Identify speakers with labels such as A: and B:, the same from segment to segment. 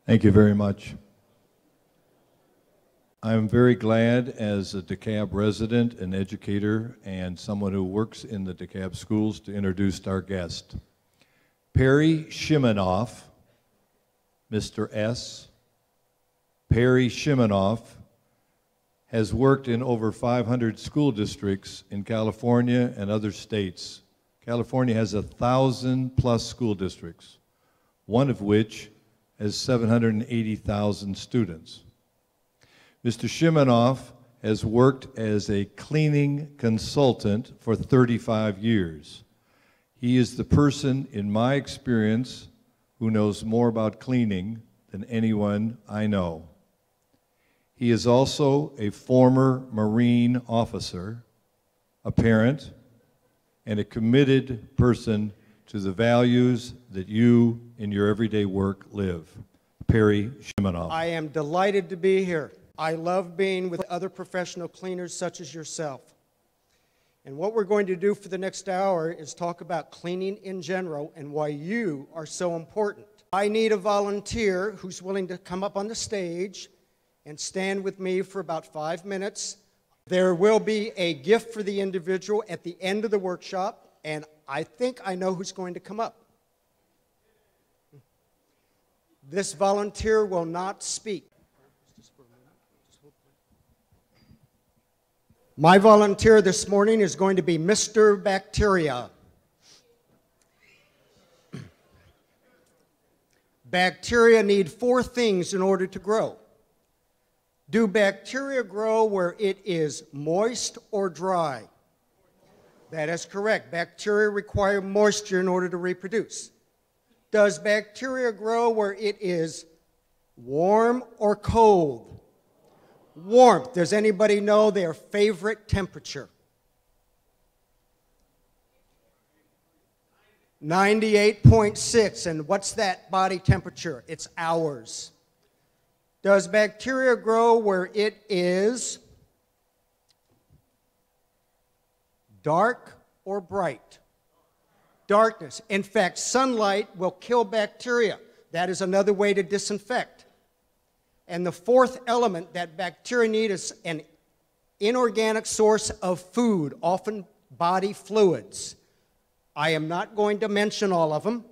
A: Thank you very much. I'm very glad as a DeKalb resident, an educator, and someone who works in the DeKalb schools to introduce our guest. Perry Shimanoff, Mr. S. Perry Shimanoff has worked in over 500 school districts in California and other states. California has 1,000+ school districts, one of which has 780,000 students. Mr. Shimanoff has worked as a cleaning consultant for 35 years. He is the person, in my experience, who knows more about cleaning than anyone I know. He is also a former Marine officer, a parent, and a committed person to the values that you in your everyday work live. Perry Shimanoff.
B: I am delighted to be here. I love being with other professional cleaners such as yourself. And what we're going to do for the next hour is talk about cleaning in general and why you are so important. I need a volunteer who's willing to come up on the stage and stand with me for about 5 minutes. There will be a gift for the individual at the end of the workshop, and I think I know who's going to come up. This volunteer will not speak. My volunteer this morning is going to be Mr. Bacteria. Bacteria need 4 things in order to grow. Do bacteria grow where it is moist or dry? That is correct. Bacteria require moisture in order to reproduce. Does bacteria grow where it is warm or cold? Warmth. Does anybody know their favorite temperature? 98.6. And what's that body temperature? It's ours. Does bacteria grow where it is dark or bright? Darkness. In fact, sunlight will kill bacteria. That is another way to disinfect. And the 4th element that bacteria need is an inorganic source of food, often body fluids. I am not going to mention all of them,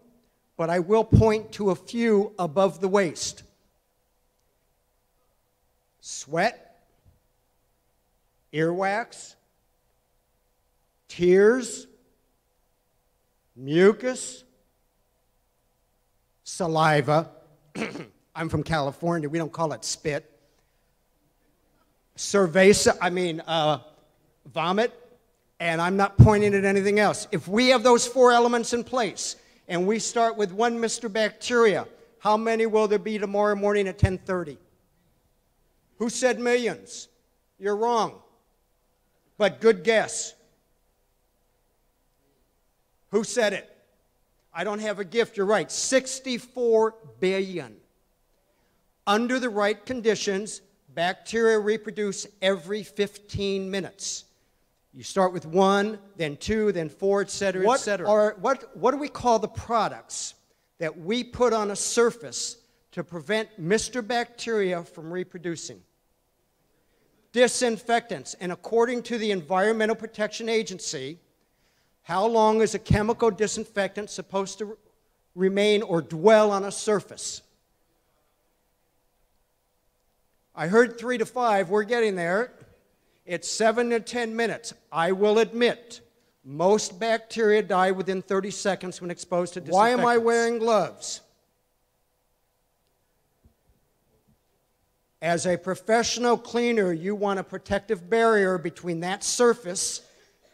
B: but I will point to a few above the waist. Sweat, earwax, tears, mucus, saliva. I'm from California. We don't call it spit. Vomit, and I'm not pointing at anything else. If we have those 4 elements in place, and we start with one Mr. Bacteria, how many will there be tomorrow morning at 10:30? Who said millions? You're wrong. But good guess. Who said it? I don't have a gift. You're right. 64 billion. Under the right conditions, bacteria reproduce every 15 minutes. You start with 1, then 2, then 4, et cetera, et cetera. What do we call the products that we put on a surface to prevent Mr. Bacteria from reproducing? Disinfectants. And according to the Environmental Protection Agency, how long is a chemical disinfectant supposed to remain or dwell on a surface? I heard 3 to 5. We're getting there. It's 7 to 10 minutes. I will admit, most bacteria die within 30 seconds when exposed to disinfectants. Why am I wearing gloves? As a professional cleaner, you want a protective barrier between that surface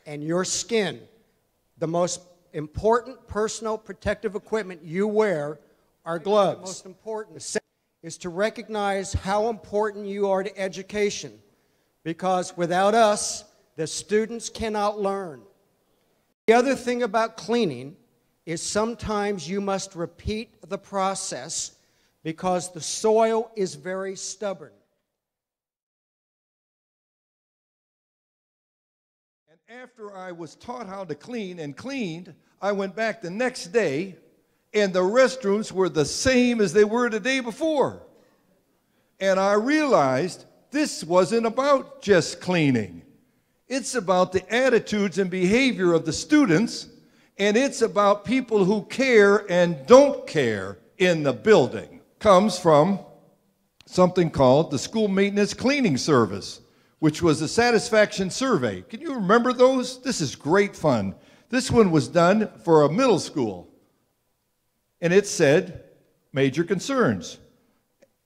B: and your skin. The most important personal protective equipment you wear are gloves. The most important is to recognize how important you are to education, because without us, the students cannot learn. The other thing about cleaning is sometimes you must repeat the process because the soil is very stubborn.
A: And after I was taught how to clean and cleaned, I went back the next day and the restrooms were the same as they were the day before. And I realized this wasn't about just cleaning. It's about the attitudes and behavior of the students, and it's about people who care and don't care in the building. Comes from something called the School Maintenance Cleaning Service, which was a satisfaction survey. Can you remember those? This is great fun. This one was done for a middle school. And it said, major concerns.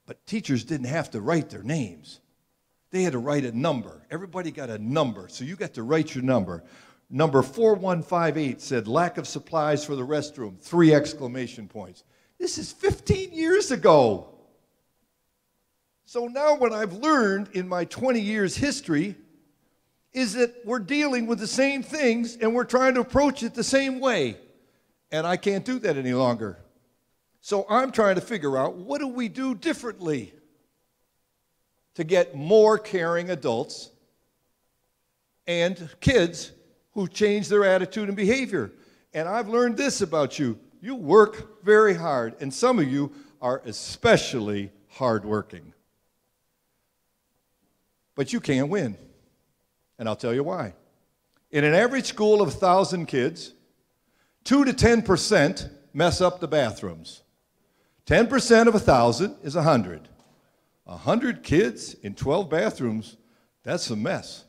A: But teachers didn't have to write their names. They had to write a number. Everybody got a number, so you got to write your number. Number 4158 said, lack of supplies for the restroom, 3 exclamation points. This is 15 years ago. So now what I've learned in my 20 years history is that we're dealing with the same things and we're trying to approach it the same way. And I can't do that any longer. So I'm trying to figure out, what do we do differently to get more caring adults and kids who change their attitude and behavior? And I've learned this about you. You work very hard, and some of you are especially hardworking. But you can't win, and I'll tell you why. In an average school of 1,000 kids, 2 to 10% mess up the bathrooms. 10% of 1,000 is 100. 100 kids in 12 bathrooms, that's a mess.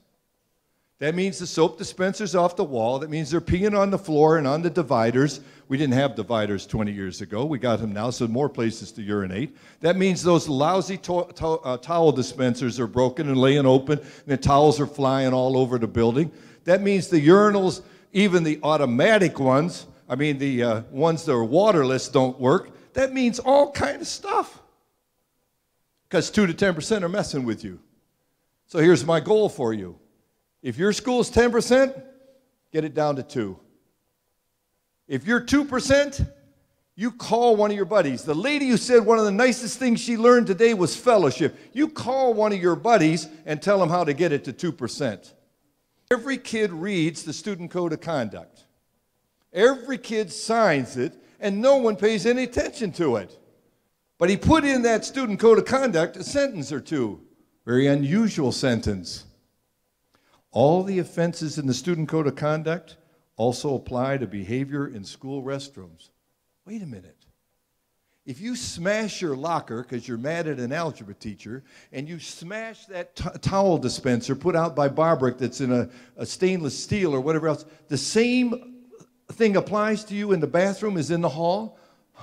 A: That means the soap dispenser's off the wall. That means they're peeing on the floor and on the dividers. We didn't have dividers 20 years ago. We got them now, so more places to urinate. That means those lousy towel dispensers are broken and laying open, and the towels are flying all over the building. That means the urinals, even the automatic ones, the ones that are waterless, don't work. That means all kind of stuff. Because 2 to 10% are messing with you. So here's my goal for you. If your school is 10%, get it down to 2. If you're 2%, you call one of your buddies. The lady who said one of the nicest things she learned today was fellowship. You call one of your buddies and tell them how to get it to 2%. Every kid reads the Student Code of Conduct. Every kid signs it, and no one pays any attention to it. But he put in that Student Code of Conduct a sentence or two. Very unusual sentence. All the offenses in the Student Code of Conduct also apply to behavior in school restrooms. Wait a minute. If you smash your locker because you're mad at an algebra teacher, and you smash that towel dispenser put out by Bobrick that's in a stainless steel or whatever else, the same thing applies to you in the bathroom as in the hall?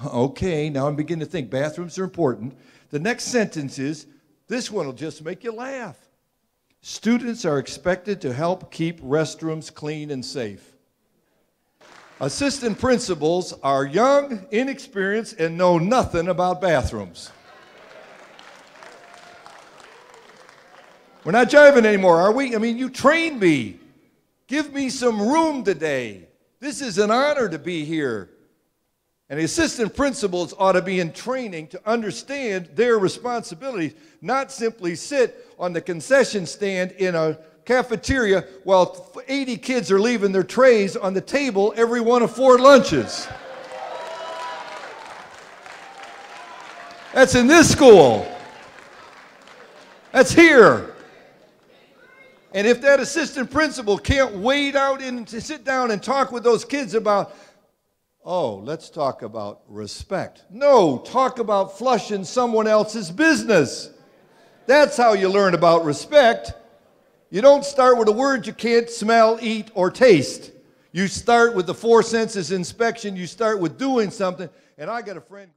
A: Okay, now I'm beginning to think bathrooms are important. The next sentence is, this one will just make you laugh. Students are expected to help keep restrooms clean and safe. Assistant principals are young, inexperienced, and know nothing about bathrooms. We're not jiving anymore, are we? You trained me. Give me some room today. This is an honor to be here. And the assistant principals ought to be in training to understand their responsibilities, not simply sit on the concession stand in a cafeteria while 80 kids are leaving their trays on the table every one of 4 lunches. That's in this school. That's here. And if that assistant principal can't wade out in to sit down and talk with those kids about, oh, let's talk about respect. No, talk about flushing someone else's business. That's how you learn about respect. You don't start with a word you can't smell, eat, or taste. You start with the 4 senses inspection. You start with doing something. And I got a friend.